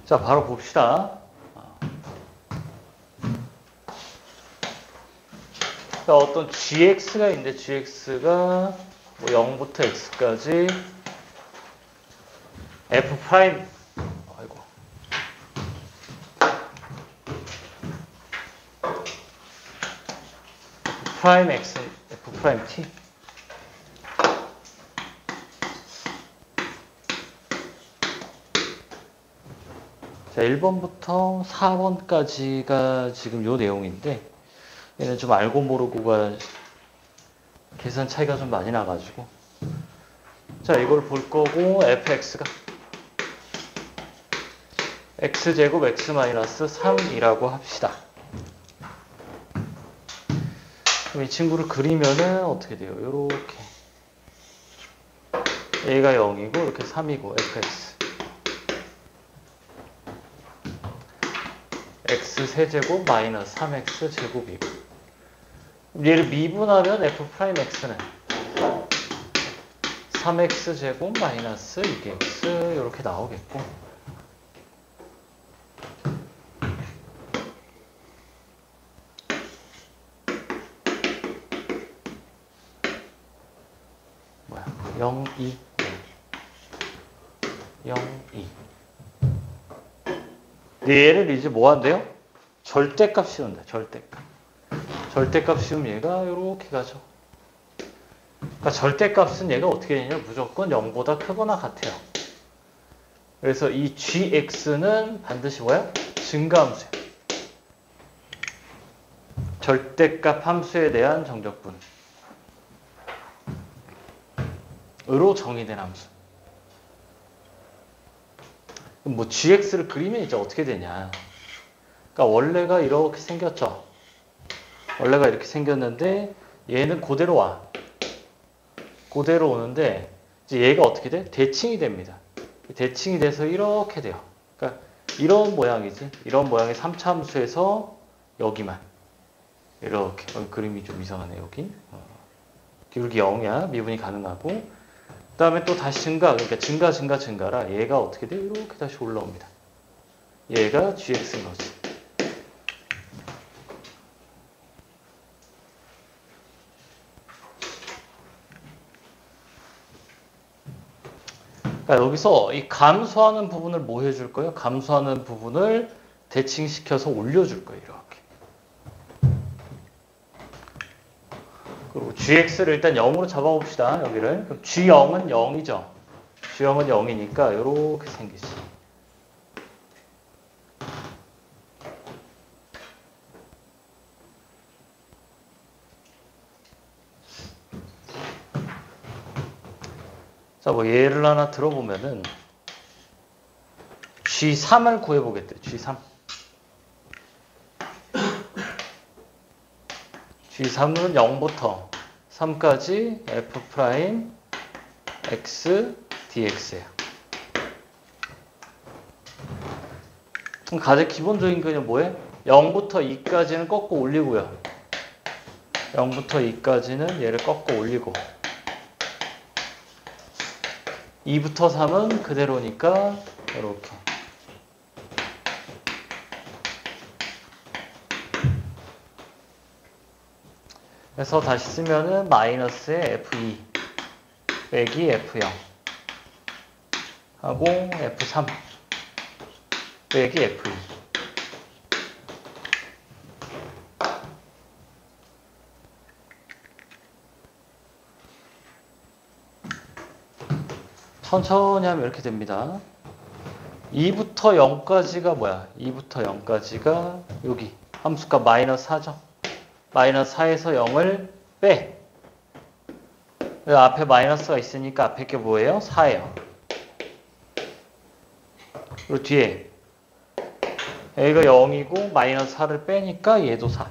자, 바로 봅시다. 자, 어떤 gx가 있는데 gx가 뭐 0부터 x까지 f 프라임 아이고 f 프라임 x f 프라임 t 자, 1번부터 4번까지가 지금 요 내용인데 얘는 좀 알고 모르고가 계산 차이가 좀 많이 나가지고 자, 이걸 볼 거고 fx가 x제곱 x-3이라고 합시다. 그럼 이 친구를 그리면은 어떻게 돼요? 요렇게 a가 0이고 이렇게 3이고 fx x세제곱 마이너스 3x 제곱이고 얘를 미분하면 f 프라임 x는 3x 제곱 마이너스 2x 이렇게 나오겠고 뭐야 0, 2 0, 2 얘를 이제 뭐 한대요? 절대값 씌운다. 절대값 씌우면 얘가 이렇게 가죠. 그러니까 절대값은 얘가 어떻게 되냐? 무조건 0보다 크거나 같아요. 그래서 이 gx는 반드시 뭐야? 증가함수야. 절대값 함수에 대한 정적분. 으로 정의된 함수. 그럼 뭐 gx를 그리면 이제 어떻게 되냐? 그러니까 원래가 이렇게 생겼죠. 원래가 이렇게 생겼는데 얘는 그대로 와. 그대로 오는데 이제 얘가 어떻게 돼? 대칭이 됩니다. 대칭이 돼서 이렇게 돼요. 그러니까 이런 모양이지. 이런 모양의 3차 함수에서 여기만 이렇게 그림이 좀 이상하네 여기. 기울기 0이야. 미분이 가능하고 그 다음에 또 다시 증가. 그러니까 증가라 얘가 어떻게 돼? 이렇게 다시 올라옵니다. 얘가 gx인 거지. 그러니까 여기서 이 감소하는 부분을 뭐 해줄 거예요? 감소하는 부분을 대칭시켜서 올려줄 거예요. 이렇게. 그리고 gx를 일단 0으로 잡아봅시다. 여기를. 그럼 g0은 0이죠. g0은 0이니까 이렇게 생기지. 자, 뭐 예를 하나 들어보면은 G3을 구해보겠대. G3. G3은 0부터 3까지 f 프라임 x dx예요. 그럼 가장 기본적인 거는 뭐예요? 0부터 2까지는 꺾고 올리고요. 0부터 2까지는 얘를 꺾고 올리고 2부터 3은 그대로니까 이렇게. 그래서 다시 쓰면은 마이너스의 F2 빼기 F0 하고 F3 빼기 F2 천천히 하면 이렇게 됩니다. 2부터 0까지가 뭐야? 2부터 0까지가 여기 함수값 마이너스 4죠. 마이너스 4에서 0을 빼. 앞에 마이너스가 있으니까 앞에 게 뭐예요? 4예요. 그리고 뒤에 A가 0이고 마이너스 4를 빼니까 얘도 4.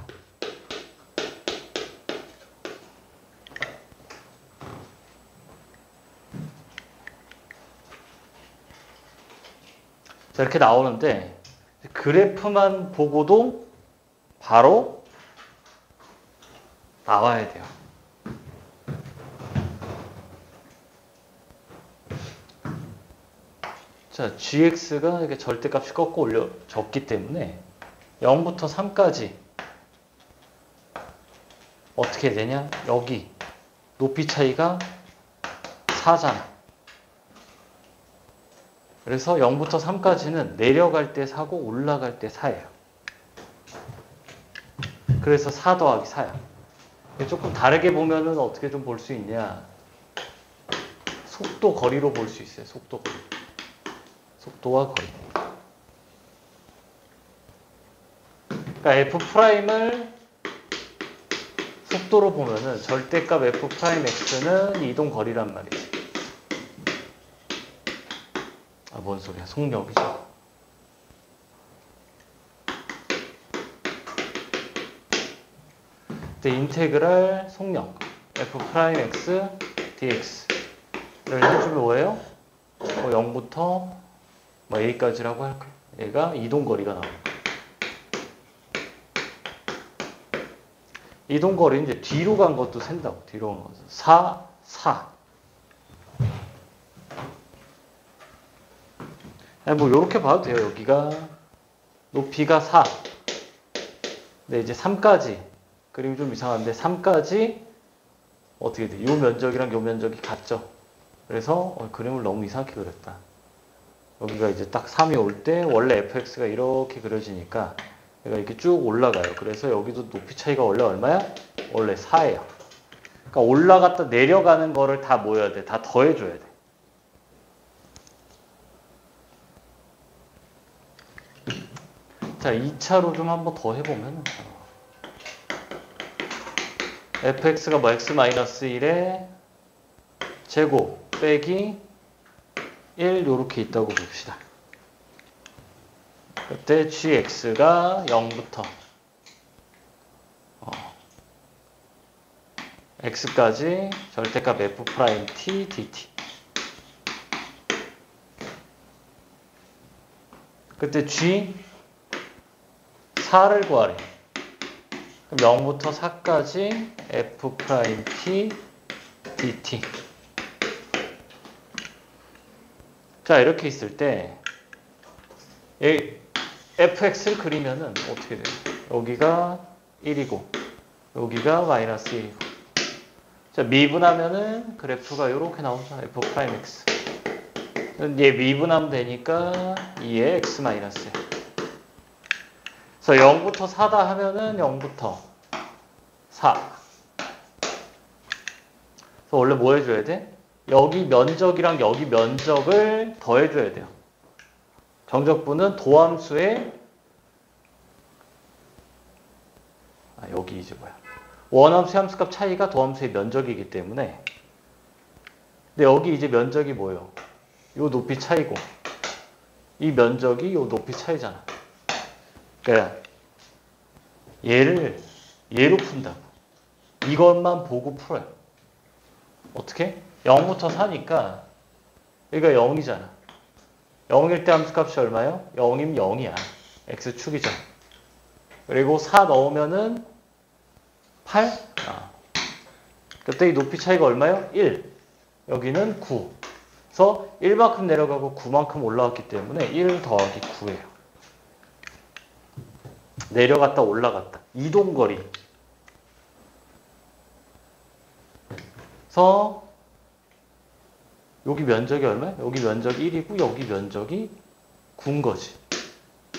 자, 이렇게 나오는데 그래프만 보고도 바로 나와야 돼요. 자, 자, gx가 이렇게 절대값이 꺾고 올려 적기 때문에 0부터 3까지 어떻게 되냐? 여기 높이 차이가 4잖아. 그래서 0부터 3까지는 내려갈 때 4고 올라갈 때 4예요. 그래서 4 더하기 4야. 조금 다르게 보면은 어떻게 좀 볼 수 있냐? 속도 거리로 볼 수 있어요. 속도 거리. 속도와 거리. 그러니까 F'을 속도로 보면은 절대값 F'X는 이동 거리란 말이지. 아, 뭔 소리야. 속력이죠. 인테그랄 속력 F'X dx를 해주면 뭐예요? 0부터 a까지라고 할까요? 얘가 이동거리가 나옵니다. 이동거리는 이제 뒤로 간 것도 센다고. 뒤로 간 것도 4 뭐 요렇게 봐도 돼요. 여기가 높이가 4 근데 이제 3까지 그림이 좀 이상한데 3까지 어떻게 돼? 요 면적이랑 요 면적이 같죠? 그래서 그림을 너무 이상하게 그렸다. 여기가 이제 딱 3이 올 때 원래 fx가 이렇게 그려지니까 얘가 이렇게 쭉 올라가요. 그래서 여기도 높이 차이가 원래 얼마야? 원래 4예요. 그러니까 올라갔다 내려가는 거를 다 뭐 해야 돼? 다 더해줘야 돼. 자, 2차로 좀 한번 더 해보면 fx가 뭐 x-1의 제곱 빼기 1 요렇게 있다고 봅시다. 그때 gx가 0부터 x까지 절대값 f't dt. 그때 g 4를 구하래. 그럼 0부터 4까지 f't dt. 자, 이렇게 있을 때 fx를 그리면은 어떻게 돼요? 여기가 1이고 여기가 마이너스 1이고. 자, 미분하면은 그래프가 이렇게 나오죠. f'x. 얘 미분하면 되니까 2의 x 마이너스 1. 그래서 0부터 4다 하면은 0부터 4. 그래서 원래 뭐 해줘야 돼? 여기 면적이랑 여기 면적을 더해줘야 돼요. 정적분은 도함수의 여기 이제 뭐야? 원함수 함수값 차이가 도함수의 면적이기 때문에. 근데 여기 이제 면적이 뭐예요? 요 높이 차이고 이 면적이 요 높이 차이잖아. 그러니까 얘로 푼다고. 이것만 보고 풀어요. 어떻게? 0부터 4니까 여기가 0이잖아. 0일 때 함수값이 얼마예요? 0이면 0이야. x축이죠. 그리고 4 넣으면은 8? 그때 이 높이 차이가 얼마예요? 1. 여기는 9. 그래서 1만큼 내려가고 9만큼 올라왔기 때문에 1 더하기 9예요. 내려갔다 올라갔다. 이동거리. 그래서 여기 면적이 얼마야? 여기 면적이 1이고 여기 면적이 9인 거지.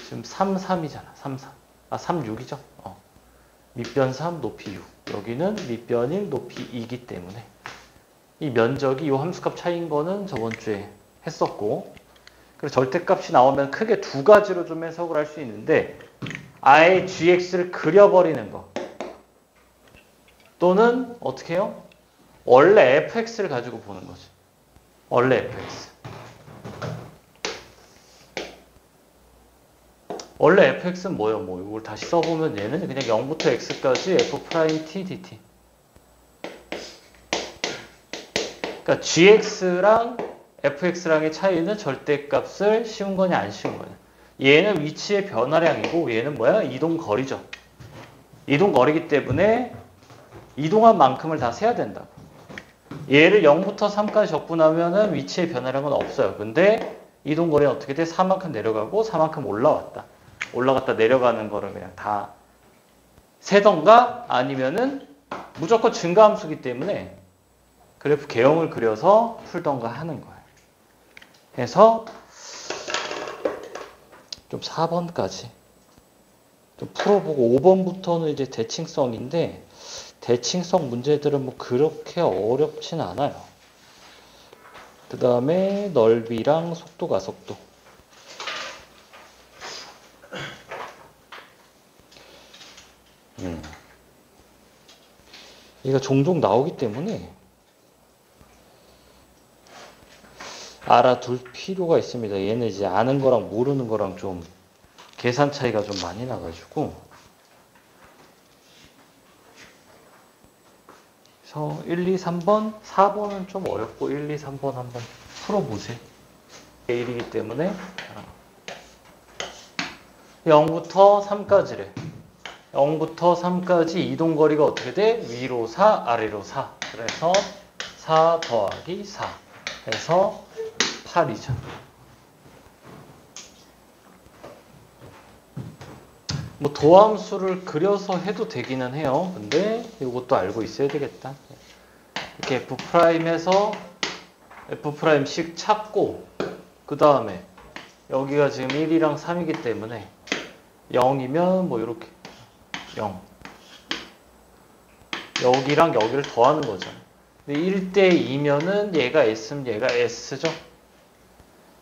지금 3, 3이잖아. 3, 3. 3, 6이죠. 밑변 3, 높이 6. 여기는 밑변 1, 높이 2이기 때문에 이 면적이 이 함수값 차이인 거는 저번 주에 했었고, 그래서 절대값이 나오면 크게 두 가지로 좀 해석을 할 수 있는데, 아예 gx를 그려버리는 거, 또는 어떻게 해요? 원래 fx를 가지고 보는 거지. 원래 fx. 원래 fx는 뭐예요? 뭐 이걸 다시 써보면 얘는 그냥 0부터 x까지 f't dt. 그러니까 gx랑 fx랑의 차이는 절대값을 씌운 거냐 안 씌운 거냐. 얘는 위치의 변화량이고 얘는 뭐야? 이동거리죠. 이동거리기 때문에 이동한 만큼을 다 세야 된다고. 얘를 0부터 3까지 적분하면은 위치의 변화량은 없어요. 근데 이동거리는 어떻게 돼? 4만큼 내려가고 4만큼 올라왔다. 올라갔다 내려가는 거를 그냥 다 세던가 아니면은 무조건 증가함수기 때문에 그래프 개형을 그려서 풀던가 하는 거예요. 그래서 좀 4번까지 좀 풀어보고 5번부터는 이제 대칭성인데 대칭성 문제들은 뭐 그렇게 어렵진 않아요. 그 다음에 넓이랑 속도 가속도. 얘가 종종 나오기 때문에 알아둘 필요가 있습니다. 얘는 이제 아는 거랑 모르는 거랑 좀 계산 차이가 좀 많이 나가지고. 그래서 1, 2, 3번, 4번은 좀 어렵고 1, 2, 3번 한번 풀어보세요. 1이기 때문에 0부터 3까지래. 0부터 3까지 이동거리가 어떻게 돼? 위로 4, 아래로 4. 그래서 4 더하기 4 해서 8이죠. 뭐 도함수를 그려서 해도 되기는 해요. 근데 이것도 알고 있어야 되겠다. 이렇게 F'에서 F'씩 찾고 그 다음에 여기가 지금 1이랑 3이기 때문에 0이면 뭐 이렇게 0 여기랑 여기를 더하는 거죠. 근데 1대 2면은 얘가 S면 얘가 S죠.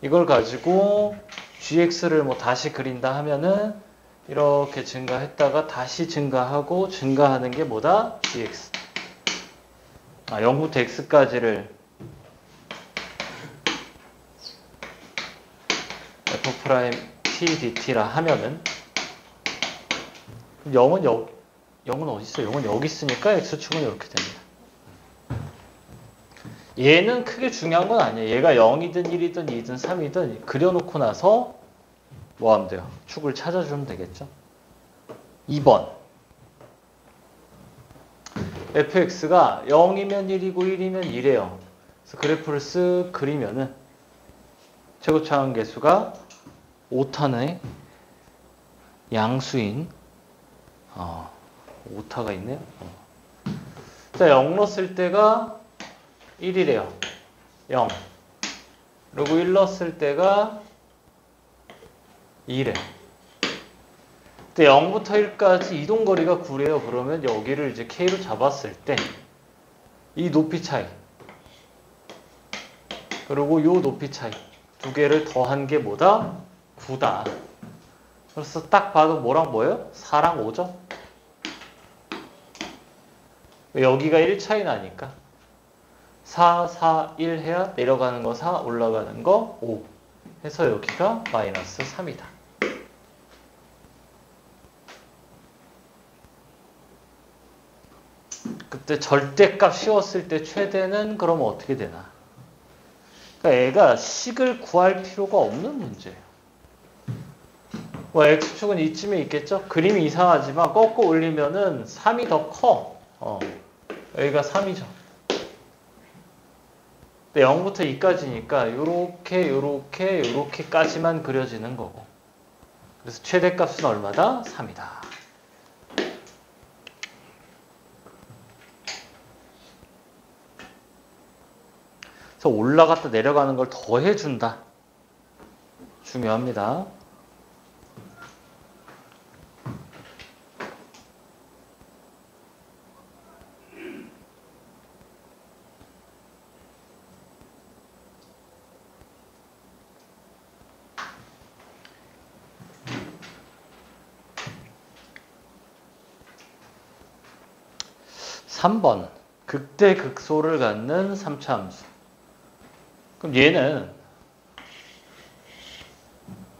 이걸 가지고 GX를 뭐 다시 그린다 하면은 이렇게 증가했다가 다시 증가하고 증가하는 게 뭐다? GX. 0부터 X까지를 F'T 하면은 0은 어디 있어? 0은 여기 있으니까 X축은 이렇게 됩니다. 얘는 크게 중요한 건 아니에요. 얘가 0이든 1이든 2든 3이든 그려놓고 나서 뭐 하면 돼요? 축을 찾아주면 되겠죠. 2번 fx가 0이면 1이고 1이면 2래요. 그래서 그래프를 쓱 그리면은 최고차항 계수가 5타의 양수인 오타가 있네요. 자, 0 넣었을 때가 1이래요. 0. 그리고 1 넣었을 때가 2래. 근데 0부터 1까지 이동거리가 9래요. 그러면 여기를 이제 K로 잡았을 때 이 높이 차이 그리고 요 높이 차이 두 개를 더한 게 뭐다? 9다. 그래서 딱 봐도 뭐랑 뭐예요? 4랑 5죠? 여기가 1 차이 나니까 4, 4, 1 해야 내려가는 거 4, 올라가는 거 5 해서 여기가 마이너스 3이다. 그때 절대값 씌웠을 때 최대는 그러면 어떻게 되나? 그러니까 애가 식을 구할 필요가 없는 문제예요. 뭐 X축은 이쯤에 있겠죠? 그림이 이상하지만 꺾고 올리면은 3이 더 커. 여기가 3이죠. 근데 0부터 2까지니까 요렇게까지만 그려지는 거고. 그래서 최대값은 얼마다? 3이다. 그래서 올라갔다 내려가는 걸 더해준다. 중요합니다. (3번) 극대극소를 갖는 3차 함수. 그럼 얘는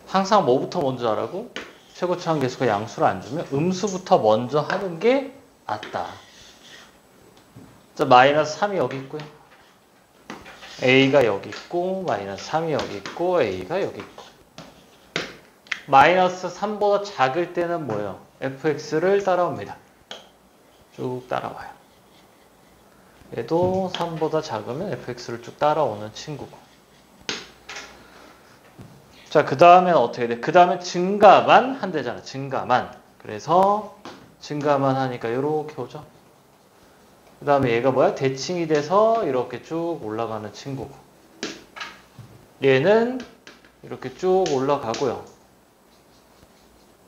항상 뭐부터 먼저 하라고? 최고차항 계수가 양수를 안 주면 음수부터 먼저 하는 게 낫다. 자, 마이너스 3이 여기 있고요. A가 여기 있고 마이너스 3이 여기 있고 A가 여기 있고 마이너스 3보다 작을 때는 뭐예요? fx를 따라옵니다. 쭉 따라와요. 얘도 3보다 작으면 fx를 쭉 따라오는 친구고 자, 그 다음엔 어떻게 돼? 그 다음에 증가만 한대잖아. 증가만. 그래서 증가만 하니까 이렇게 오죠. 그 다음에 얘가 뭐야? 대칭이 돼서 이렇게 쭉 올라가는 친구고. 얘는 이렇게 쭉 올라가고요.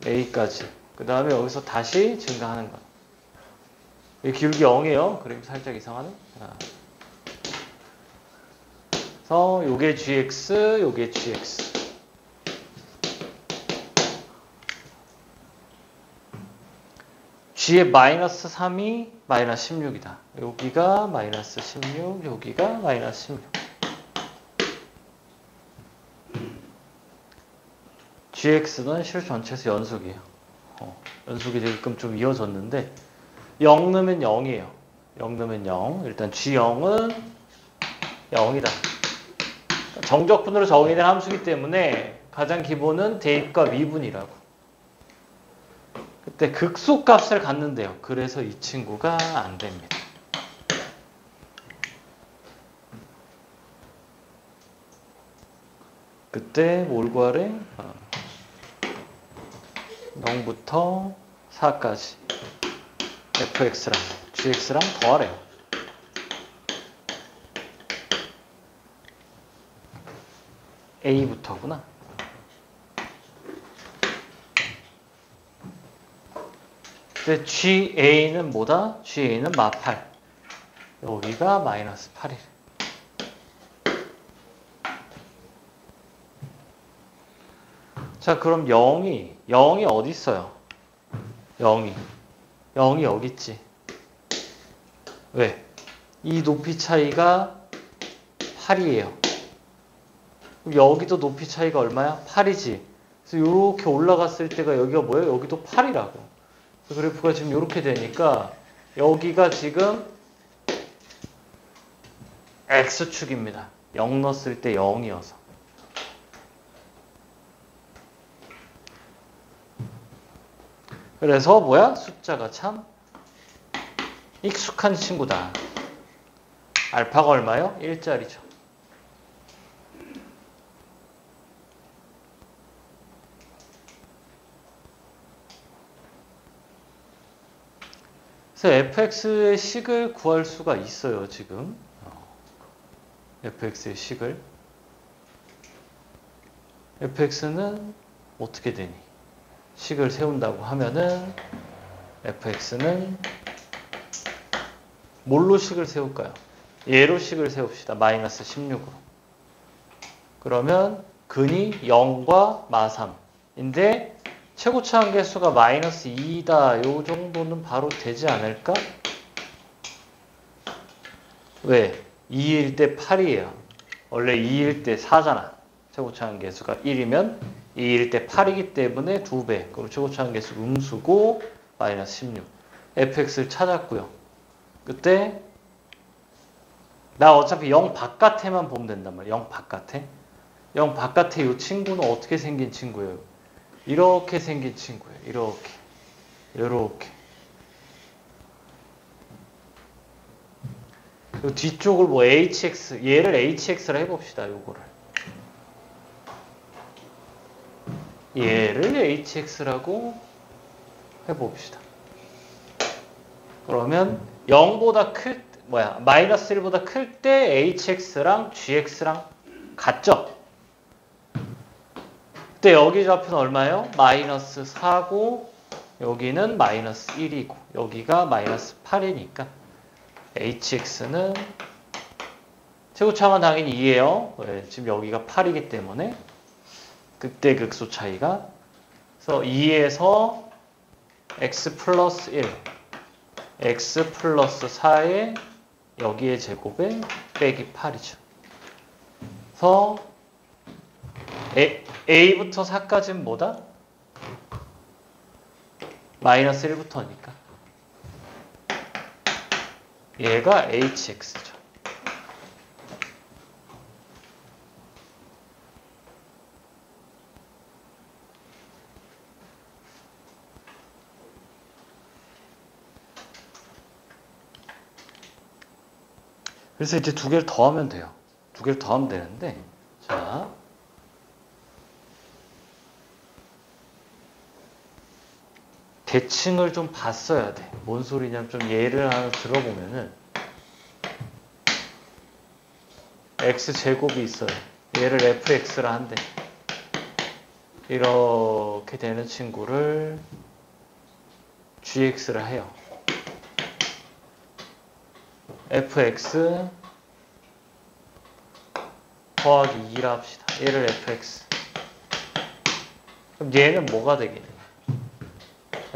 A까지. 그 다음에 여기서 다시 증가하는 거야. 이 기울기 0이에요. 그림 살짝 이상하네. 그래서 요게 GX, 요게 GX. G의 마이너스 3이 마이너스 16이다. 여기가 마이너스 16, 여기가 마이너스 16. GX는 실 전체에서 연속이에요. 연속이 되게끔 좀 이어졌는데 0 넣으면 0이에요. 0 넣으면 0. 일단 G0은 0이다. 정적분으로 정의된 함수이기 때문에 가장 기본은 대입과 미분이라고. 그때 극소값을 갖는데요. 그래서 이 친구가 안 됩니다. 그때 뭘 구하래? 0부터 4까지 fx랑 gx랑 더하래요. a부터구나. 근데 GA는 뭐다? GA는 마8. 여기가 마이너스 8이래. 자, 그럼 0이 어디 있어요? 0이 여기 있지. 왜? 이 높이 차이가 8이에요. 여기도 높이 차이가 얼마야? 8이지. 그래서 이렇게 올라갔을 때가 여기가 뭐예요? 여기도 8이라고. 그래프가 지금 이렇게 되니까 여기가 지금 X축입니다. 0 넣었을 때 0이어서. 그래서 뭐야? 숫자가 참 익숙한 친구다. 알파가 얼마요? 1짜리죠. 그래서 fx의 식을 구할 수가 있어요, 지금. fx의 식을. fx는 어떻게 되니? 식을 세운다고 하면은 fx는 뭘로 식을 세울까요? 얘로 식을 세웁시다. 마이너스 16으로. 그러면 근이 0과 마3인데 최고차 한계수가 마이너스 2다. 요 정도는 바로 되지 않을까? 왜? 2일 때 8이에요. 원래 2일 때 4잖아. 최고차 한계수가 1이면 2일 때 8이기 때문에 2배. 그럼 최고차 한계수 음수고 마이너스 16. fx를 찾았고요. 그때 나 어차피 0 바깥에만 보면 된단 말이에요. 0 바깥에. 0 바깥에 이 친구는 어떻게 생긴 친구예요? 이렇게 생긴 친구예요. 이렇게. 이렇게. 요 뒤쪽을 뭐 hx, 얘를 hx라 해봅시다. 요거를. 얘를 hx라고 해봅시다. 그러면 0보다 마이너스 1보다 클 때 hx랑 gx랑 같죠? 그때 여기 좌표는 얼마예요? 마이너스 4고 여기는 마이너스 1이고 여기가 마이너스 8이니까 hx는 최고차만 당연히 2예요. 왜? 지금 여기가 8이기 때문에 극대 극소 차이가. 그래서 2에서 x 플러스 1 x 플러스 4에 여기의 제곱에 빼기 8이죠. 그래서 A부터 4까지는 뭐다? 마이너스 1부터니까. 얘가 HX죠. 그래서 이제 두 개를 더하면 돼요. 두 개를 더하면 되는데, 자. 대칭을 좀 봤어야 돼. 뭔 소리냐면 좀 예를 하나 들어보면은 x제곱이 있어요. 얘를 fx라 한대. 이렇게 되는 친구를 gx라 해요. fx 더하기 2라 합시다. 얘를 fx. 그럼 얘는 뭐가 되겠냐?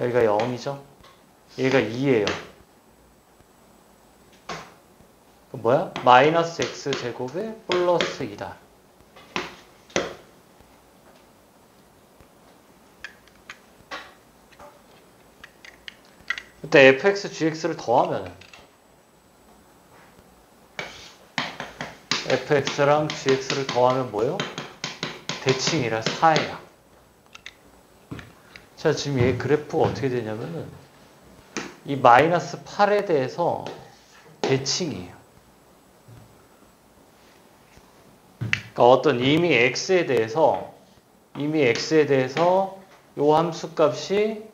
여기가 0이죠? 얘가 2예요. 그럼 뭐야? 마이너스 x제곱에 플러스 2다. 그때 fx, gx를 더하면 fx랑 gx를 더하면 뭐예요? 대칭이라 4예요. 자, 지금 얘 그래프가 어떻게 되냐면은 이 마이너스 8에 대해서 대칭이에요. 그러니까 어떤 이미 x에 대해서 요 함수 값이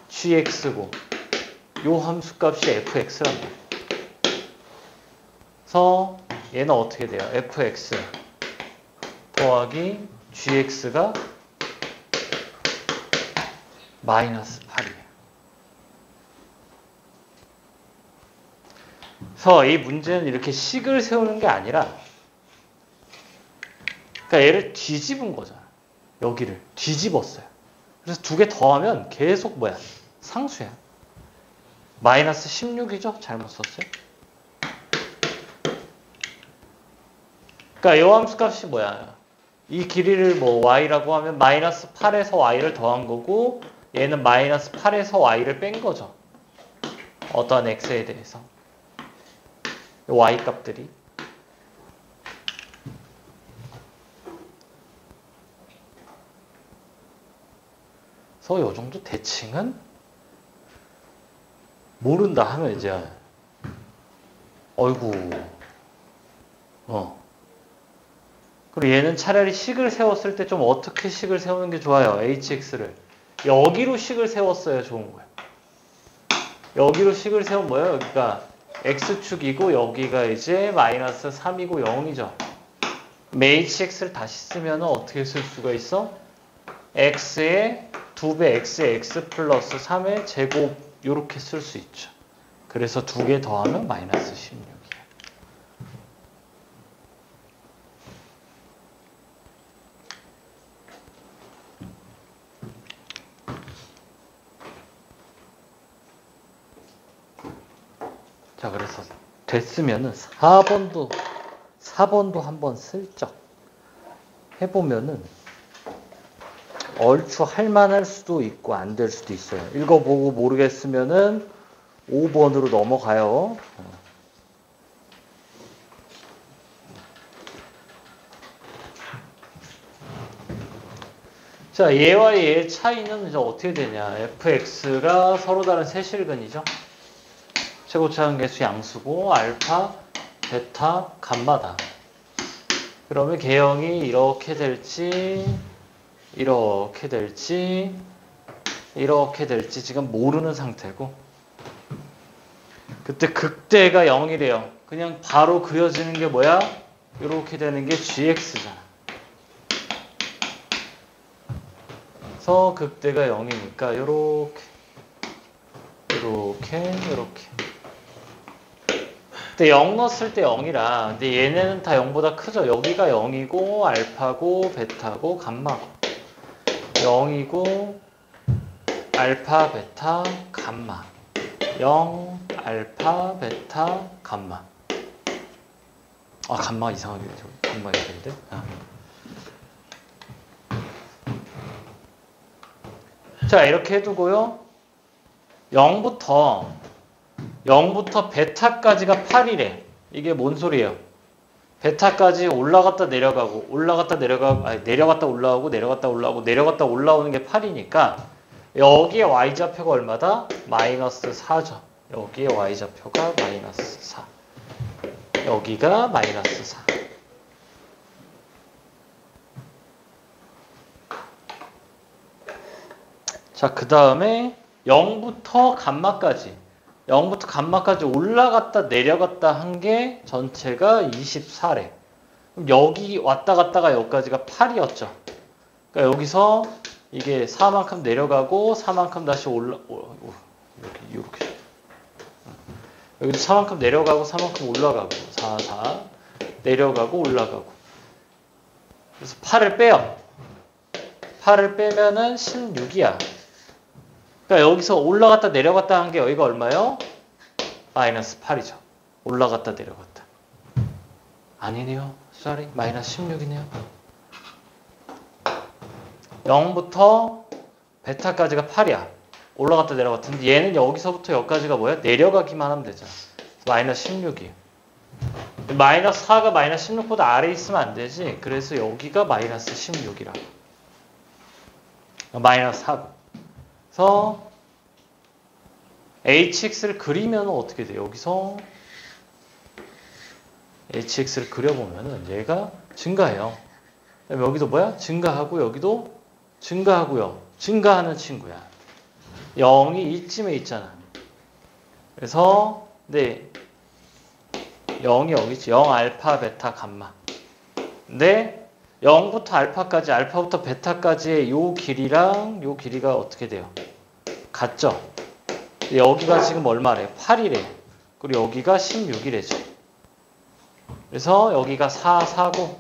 gx고 요 함수 값이 fx란 말이에요. 그래서 얘는 어떻게 돼요? fx 더하기 gx가 마이너스 8이에요. 그래서 이 문제는 이렇게 식을 세우는 게 아니라 그러니까 얘를 뒤집은 거잖아. 여기를 뒤집었어요. 그래서 두 개 더하면 계속 뭐야? 상수야. 마이너스 16이죠? 잘못 썼어요. 그러니까 이 함수 값이 뭐야? 이 길이를 뭐 y라고 하면 마이너스 8에서 y를 더한 거고 얘는 마이너스 8에서 y를 뺀 거죠. 어떠한 x에 대해서. y 값들이. 그래서 이 정도 대칭은 모른다 하면 이제 어이구 그리고 얘는 차라리 식을 세웠을 때 좀 어떻게 식을 세우는 게 좋아요? hx를 여기로 식을 세웠어야 좋은 거예요. 여기로 식을 세우면 뭐예요? 여기가 x축이고 여기가 이제 마이너스 3이고 0이죠. 그럼 hx를 다시 쓰면 어떻게 쓸 수가 있어? x의 2배 x의 x 플러스 3의 제곱 이렇게 쓸 수 있죠. 그래서 두 개 더하면 마이너스 16이에요. 자, 그래서 됐으면은 4번도 한번 슬쩍 해보면은 얼추 할만할 수도 있고 안 될 수도 있어요. 읽어보고 모르겠으면은 5번으로 넘어가요. 자, 얘와 얘의 차이는 이제 어떻게 되냐? fx가 서로 다른 세실근이죠. 최고차항계수 양수고 알파, 베타, 감마다. 그러면 개형이 이렇게 될지 이렇게 될지 지금 모르는 상태고 그때 극대가 0이래요. 그냥 바로 그려지는 게 뭐야? 이렇게 되는 게 gx잖아. 그래서 극대가 0이니까 이렇게 근데 0 넣었을 때 0이라 근데 얘네는 다 0보다 크죠. 여기가 0이고 알파고 베타고 감마고 0이고 알파 베타 감마 0 알파 베타 감마 감마가 이상하게 감마가 있는데 자, 이렇게 해두고요. 0부터 베타까지가 8이래. 이게 뭔 소리예요? 베타까지 올라갔다 내려가고 내려갔다 올라오고 내려갔다 올라오는 게 8이니까 여기에 y좌표가 얼마다? 마이너스 4죠. 여기에 y좌표가 마이너스 4. 여기가 마이너스 4. 자, 그 다음에 0부터 감마까지 0부터 감마까지 올라갔다 내려갔다 한 게 전체가 24래. 그럼 여기 왔다 갔다가 여기까지가 8이었죠. 그러니까 여기서 이게 4만큼 내려가고 4만큼 다시 이렇게 여기도 4만큼 내려가고 4만큼 올라가고 4 내려가고 올라가고. 그래서 8을 빼요. 8을 빼면은 16이야. 그러니까 여기서 올라갔다 내려갔다 한 게 여기가 얼마요? 마이너스 8이죠. 올라갔다 내려갔다. 아니네요. sorry. 마이너스 16이네요. 0부터 베타까지가 8이야. 올라갔다 내려갔는데 얘는 여기서부터 여기까지가 뭐야? 내려가기만 하면 되잖아. 마이너스 16이에요. 마이너스 4가 마이너스 16보다 아래에 있으면 안 되지. 그래서 여기가 마이너스 16이라. 마이너스 4고. 그래서 hx를 그리면 어떻게 돼요? 여기서 hx를 그려보면은 얘가 증가해요. 그다음에 여기도 뭐야? 증가하고 여기도 증가하고요. 증가하는 친구야. 0이 이쯤에 있잖아. 그래서 네 0이 여기 있지. 0 알파 베타 감마. 근데 0부터 알파까지 알파부터 베타까지의 요 길이랑 요 길이가 어떻게 돼요? 같죠? 여기가 지금 얼마래? 8이래. 그리고 여기가 16이래죠. 그래서 여기가 4고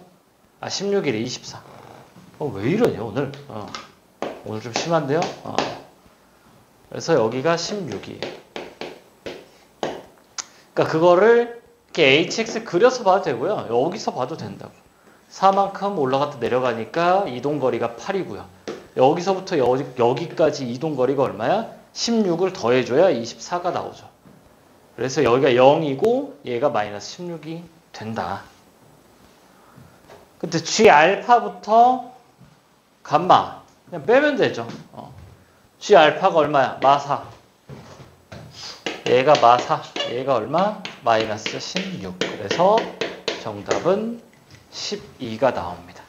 16이래. 24. 왜 이러냐 오늘? 오늘 좀 심한데요? 그래서 여기가 16이에요. 그러니까 그거를 이렇게 hx 그려서 봐도 되고요. 여기서 봐도 된다고. 4만큼 올라갔다 내려가니까 이동거리가 8이고요. 여기서부터 여기까지 이동거리가 얼마야? 16을 더해줘야 24가 나오죠. 그래서 여기가 0이고 얘가 마이너스 16이 된다. 근데 g 알파부터 감마 그냥 빼면 되죠. g 알파가 얼마야? 마4. 얘가 마4. 얘가 얼마? 마이너스 16. 그래서 정답은 12가 나옵니다.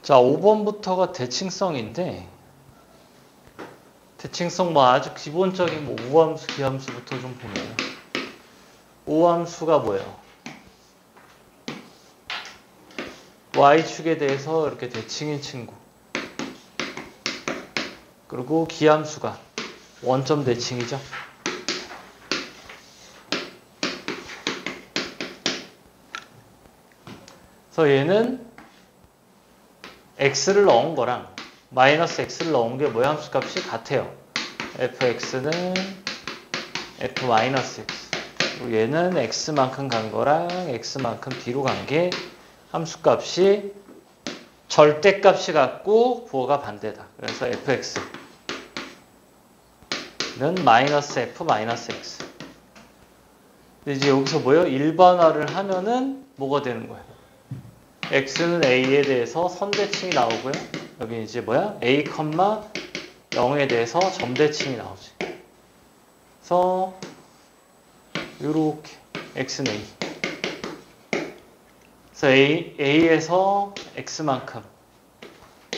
자, 5번부터가 대칭성인데 대칭성 뭐 아주 기본적인 뭐 우함수, 기함수부터 좀 보면 우함수가 뭐예요? y축에 대해서 이렇게 대칭인 친구. 그리고 기함수가 원점 대칭이죠. 그래서 얘는 x를 넣은 거랑 마이너스 x를 넣은 게 뭐야? 함수값이 같아요. fx는 f 마이너스 x. 그리고 얘는 x만큼 간 거랑 x만큼 뒤로 간 게 함수값이 절대값이 같고 부호가 반대다. 그래서 fx는 마이너스 f 마이너스 x. 근데 이제 여기서 뭐예요? 일반화를 하면은 뭐가 되는 거예요? x는 a에 대해서 선대칭이 나오고요. 여기 이제 뭐야? a, 0에 대해서 점대칭이 나오지. 그래서 요렇게 x는 a. 그래서 a에서 x만큼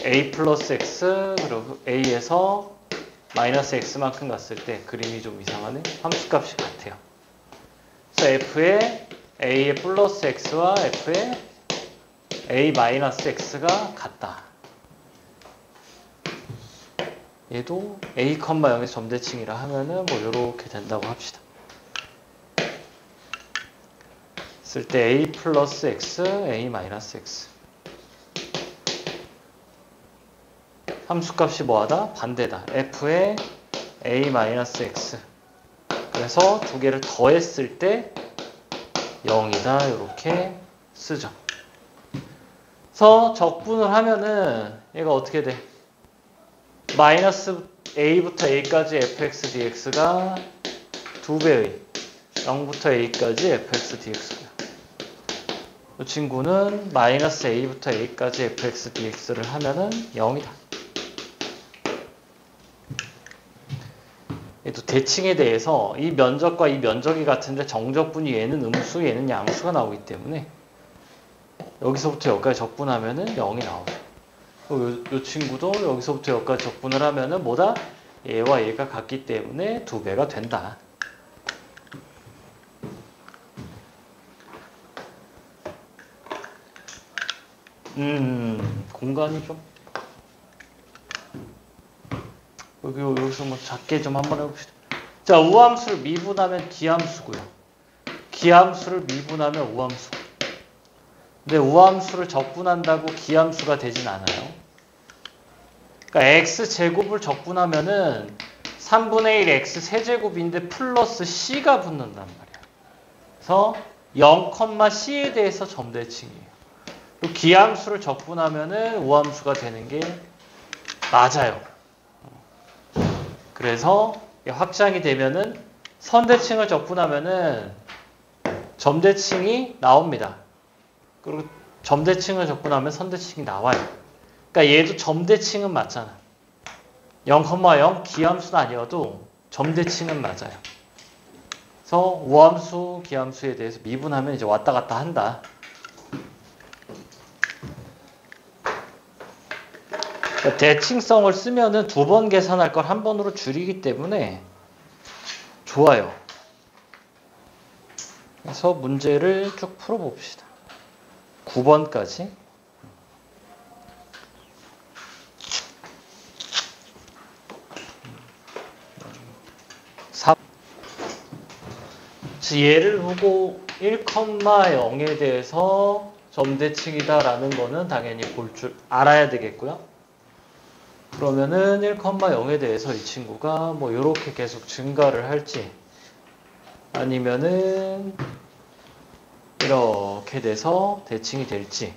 a 플러스 x 그리고 a에서 마이너스 x만큼 갔을 때 그림이 좀 이상하네. 함수값이 같아요. 그래서 f의 a의 플러스 x와 f의 a 마이너스 x가 같다. 얘도 a, 0의 점대칭이라 하면은 뭐 요렇게 된다고 합시다. 쓸 때 a 플러스 x, a 마이너스 x. 함수값이 뭐하다? 반대다. f의 a 마이너스 x. 그래서 두 개를 더했을 때 0이다. 요렇게 쓰죠. 그래서 적분을 하면은 얘가 어떻게 돼? 마이너스 a부터 a까지 fx dx가 2배의 0부터 a까지 fx dx고요. 이 친구는 마이너스 a부터 a까지 fx dx를 하면은 0이다. 또 대칭에 대해서 이 면적과 이 면적이 같은데 정적분이 얘는 음수, 얘는 양수가 나오기 때문에 여기서부터 여기까지 적분하면은 0이 나오죠. 요 친구도 여기서부터 여기까지 적분을 하면은 뭐다? 얘와 얘가 같기 때문에 2배가 된다. 공간이 좀 여기서 뭐 작게 좀 한번 해봅시다. 자, 우함수를 미분하면 기함수고요. 기함수를 미분하면 우함수. 근데 우함수를 적분한다고 기함수가 되진 않아요. 그러니까 x제곱을 적분하면은 3분의 1 x 세제곱인데 플러스 c가 붙는단 말이야. 그래서 0,c에 대해서 점대칭이에요. 기함수를 적분하면은 우함수가 되는 게 맞아요. 그래서 확장이 되면은 선대칭을 적분하면은 점대칭이 나옵니다. 그리고 점대칭을 적분하면 선대칭이 나와요. 그러니까 얘도 점대칭은 맞잖아. 0,0 기함수는 아니어도 점대칭은 맞아요. 그래서 우함수, 기함수에 대해서 미분하면 이제 왔다 갔다 한다. 그러니까 대칭성을 쓰면은 2번 계산할 걸 1번으로 줄이기 때문에 좋아요. 그래서 문제를 쭉 풀어봅시다. 9번까지. 얘를 보고 1,0에 대해서 점대칭이다라는 거는 당연히 볼 줄 알아야 되겠고요. 그러면은 1,0에 대해서 이 친구가 뭐 이렇게 계속 증가를 할지 아니면은 이렇게 돼서 대칭이 될지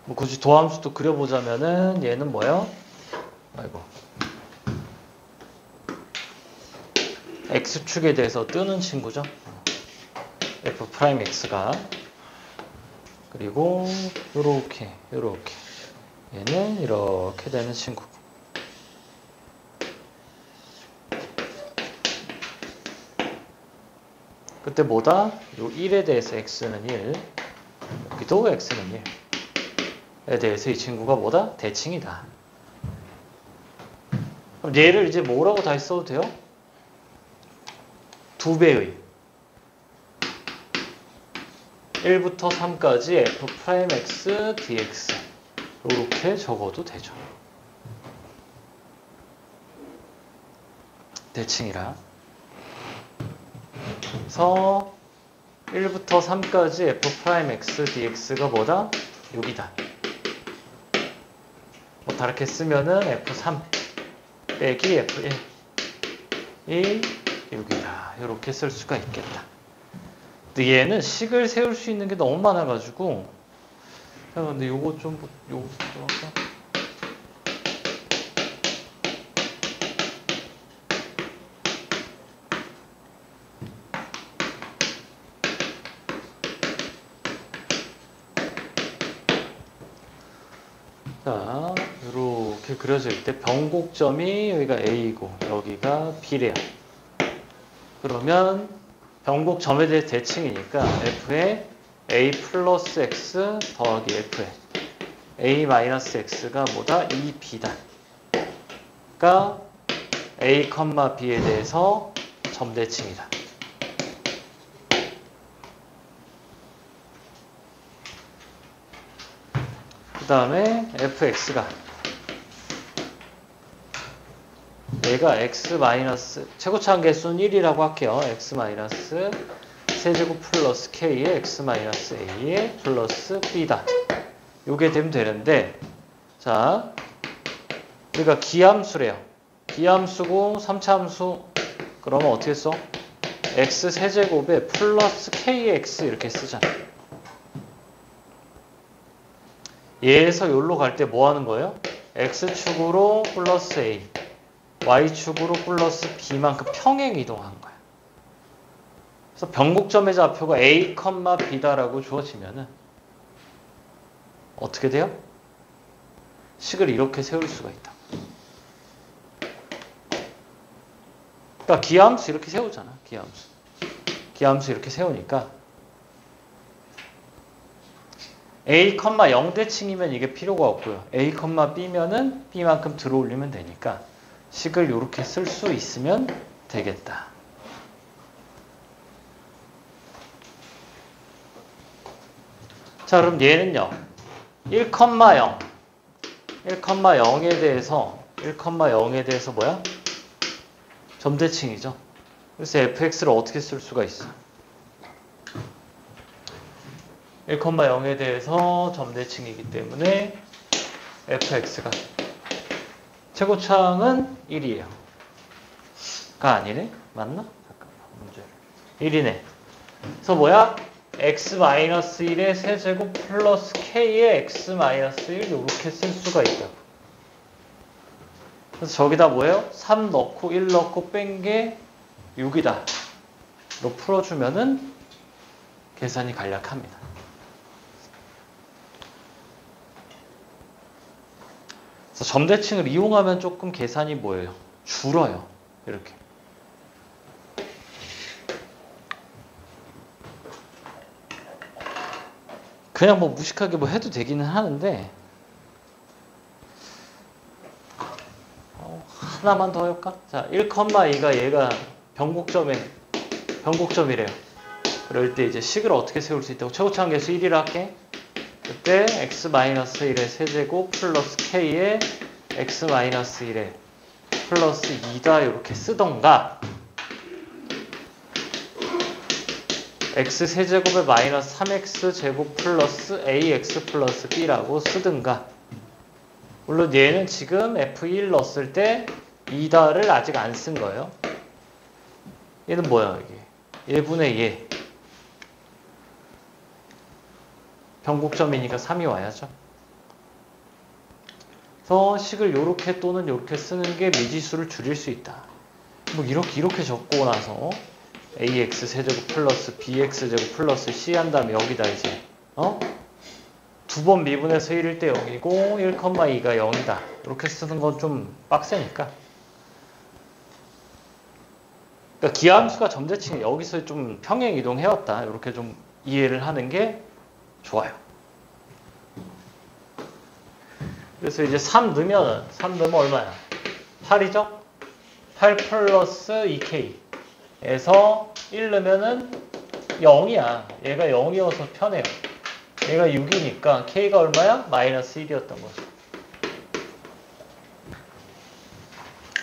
뭐 굳이 도함수도 그려보자면은 얘는 뭐예요? 아이고 x축에 대해서 뜨는 친구죠. f'x가 그리고 요렇게 얘는 이렇게 되는 친구고 그때 뭐다? 요 1에 대해서 x는 1 여기도 x는 1에 대해서 이 친구가 뭐다? 대칭이다. 그럼 얘를 이제 뭐라고 다시 써도 돼요? 2배의 1부터 3까지 f'x dx 이렇게 적어도 되죠. 대칭이라. 그래서 1부터 3까지 f'x dx가 뭐다? 6이다. 뭐 다르게 쓰면은 f3 빼기 f1 이 6이다. 이렇게 쓸 수가 있겠다. 근데 얘는 식을 세울 수 있는 게 너무 많아가지고 근데 요거 좀 할까? 자, 이렇게 그려질 때 변곡점이 여기가 A이고 여기가 B래요. 그러면 변곡점에 대해 대칭이니까 F에 A 플러스 X 더하기 F에 A 마이너스 X가 뭐다? 2B다. 그러니까 A, B에 대해서 점대칭이다. 그 다음에 fx가 얘가 x 마이너스 최고차항 개수는 1이라고 할게요. x 마이너스 세제곱 플러스 k의 x 마이너스 a의 플러스 b다. 요게 되면 되는데 자 우리가 기함수래요. 기함수고 3차 함수 그러면 어떻게 써? x 세제곱에 플러스 kx 이렇게 쓰잖아. 얘에서 여기로 갈 때 뭐 하는 거예요? x축으로 플러스 a, y축으로 플러스 b만큼 평행 이동한 거야. 그래서 변곡점의 좌표가 a, b다라고 주어지면은 어떻게 돼요? 식을 이렇게 세울 수가 있다. 그러니까 기하함수 이렇게 세우잖아. 기하함수 이렇게 세우니까 a, 0대칭이면 이게 필요가 없고요. a, b면은 b만큼 들어올리면 되니까 식을 이렇게 쓸 수 있으면 되겠다. 자, 그럼 얘는요. 1, 0. 1,0에 대해서 뭐야? 점대칭이죠. 그래서 fx를 어떻게 쓸 수가 있어? 1,0에 대해서 점대칭이기 때문에 fx가 최고차항은 1이에요. 가 아니네? 맞나? 잠깐만, 문제를. 1이네. 그래서 뭐야? x-1의 세제곱 플러스 k의 x-1 이렇게 쓸 수가 있다. 그래서 저기다 뭐예요? 3 넣고 1 넣고 뺀 게 6이다. 로 풀어주면은 계산이 간략합니다. 그래서 점대칭을 이용하면 조금 계산이 뭐예요? 줄어요. 이렇게. 그냥 뭐 무식하게 뭐 해도 되기는 하는데 하나만 더 할까? 자, 1,2가 얘가 변곡점이래요. 그럴 때 이제 식을 어떻게 세울 수 있다고? 최고차항 계수 1이라 할게. 그때 x-1의 세제곱 플러스 k의 x-1의 플러스 2다 이렇게 쓰던가 x 세제곱에 마이너스 3x 제곱 플러스 ax 플러스 b라고 쓰든가. 물론 얘는 지금 f1 넣었을 때 2다를 아직 안 쓴 거예요. 얘는 뭐야 이게? 얘분의 얘. 변곡점이니까 3이 와야죠. 그래서 식을 요렇게 또는 요렇게 쓰는 게 미지수를 줄일 수 있다. 뭐 이렇게 적고 나서 ax 세제곱 플러스 bx 제곱 플러스 c 한 다음에 여기다 이제 두 번 미분해서 1일 때 0이고 1,2가 0이다. 이렇게 쓰는 건 좀 빡세니까. 그러니까 기하함수가 점대칭이 여기서 좀 평행 이동해왔다. 이렇게 좀 이해를 하는 게 좋아요. 그래서 이제 3 넣으면 얼마야? 8이죠? 8 플러스 2k에서 1 넣으면은 0이야. 얘가 0이어서 편해요. 얘가 6이니까 k가 얼마야? 마이너스 1이었던 거죠.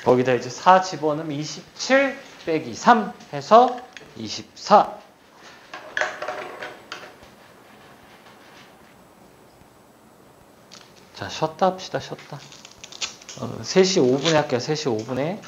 거기다 이제 4 집어넣으면 27 빼기 3 해서 24. 자, 쉬었다 합시다. 쉬었다. 3시 5분에 할게요. 3시 5분에.